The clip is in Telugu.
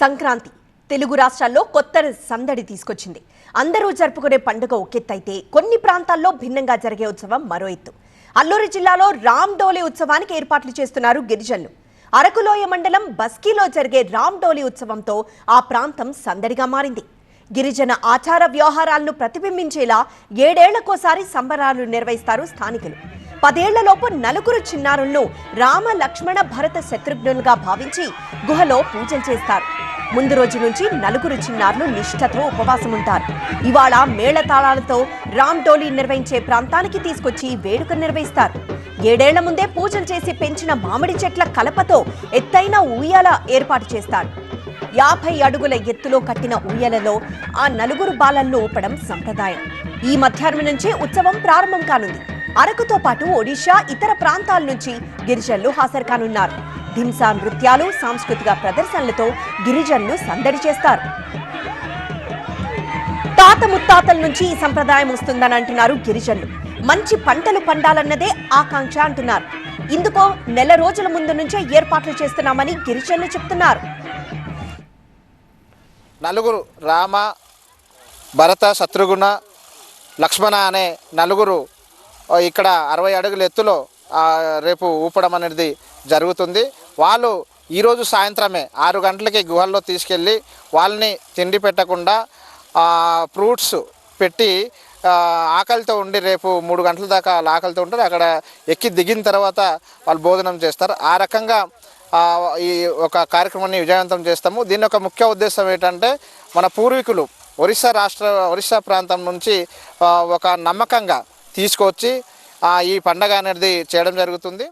సంక్రాంతి తెలుగు రాష్ట్రాల్లో కొత్త సందడి తీసుకొచ్చింది. అందరూ జరుపుకునే పండుగ ఒకెత్తైతే కొన్ని ప్రాంతాల్లో భిన్నంగా జరిగే ఉత్సవం మరో ఎత్తు. అల్లూరి జిల్లాలో రామ్ డోలి ఉత్సవానికి ఏర్పాట్లు చేస్తున్నారు గిరిజనులు. అరకులోయ మండలం బస్కీలో జరిగే రామ్ డోలి ఉత్సవంతో ఆ ప్రాంతం సందడిగా మారింది. గిరిజన ఆచార వ్యవహారాలను ప్రతిబింబించేలా 7 ఏళ్లకోసారి సంబరాలు నిర్వహిస్తారు స్థానికులు. 10 ఏళ్లలోపు నలుగురు చిన్నారులను రామ లక్ష్మణ భరత శత్రుఘ్నులుగా భావించి గుహలో పూజలు చేస్తారు. ముందు రోజు నుంచి నలుగురు చిన్నారులు నిష్ఠతో ఉపవాసం ఉంటారు. ఇవాళ మేళతాళాలతో రామ్ డోలీ నిర్వహించే ప్రాంతానికి తీసుకొచ్చి వేడుక నిర్వహిస్తారు. 7 ఏళ్ల ముందే పూజలు చేసి పెంచిన మామిడి చెట్ల కలపతో ఎత్తైన ఊయల ఏర్పాటు చేస్తారు. 50 అడుగుల ఎత్తులో కట్టిన ఊయలలో ఆ నలుగురు బాలలను ఊపడం సంప్రదాయం. ఈ మధ్యాహ్నం నుంచి ఉత్సవం ప్రారంభం కానుంది. అరకుతో పాటు ఒడిషా ఇతర ప్రాంతాల నుంచి గిరిజనులు హాజరు కానున్నారు. ధింసా నృత్యాలు, సాంస్కృతిక ప్రదర్శనలతో గిరిజనులు సందడి చేస్తారు. తాత ముత్తాతల నుంచి ఈ సంప్రదాయం వస్తుందని అంటున్నారు గిరిజనులు. మంచి పంటలు పండాలన్నదే ఆకాంక్ష అంటున్నారు. ఇందుకో నెల రోజుల ముందు నుంచే ఏర్పాట్లు చేస్తున్నామని గిరిజనులు చెప్తున్నారు. నలుగురు రామ, భరత, శత్రుఘ్న, లక్ష్మణ అనే నలుగురు ఇక్కడ 60 అడుగుల ఎత్తులో రేపు ఊపడం అనేది జరుగుతుంది. వాళ్ళు ఈరోజు సాయంత్రమే 6 గంటలకి గుహల్లో తీసుకెళ్ళి వాళ్ళని తిండి పెట్టకుండా ఫ్రూట్స్ పెట్టి ఆకలితో ఉండి రేపు 3 గంటల దాకా ఆకలితో ఉంటారు. అక్కడ ఎక్కి దిగిన తర్వాత వాళ్ళు భోజనం చేస్తారు. ఆ రకంగా ఈ ఒక కార్యక్రమాన్ని విజయవంతం చేస్తాము. దీని యొక్క ముఖ్య ఉద్దేశం ఏంటంటే మన పూర్వీకులు ఒరిస్సా ప్రాంతం నుంచి ఒక నమ్మకంగా తీసుకొచ్చి ఈ పండగ అనేది చేయడం జరుగుతుంది.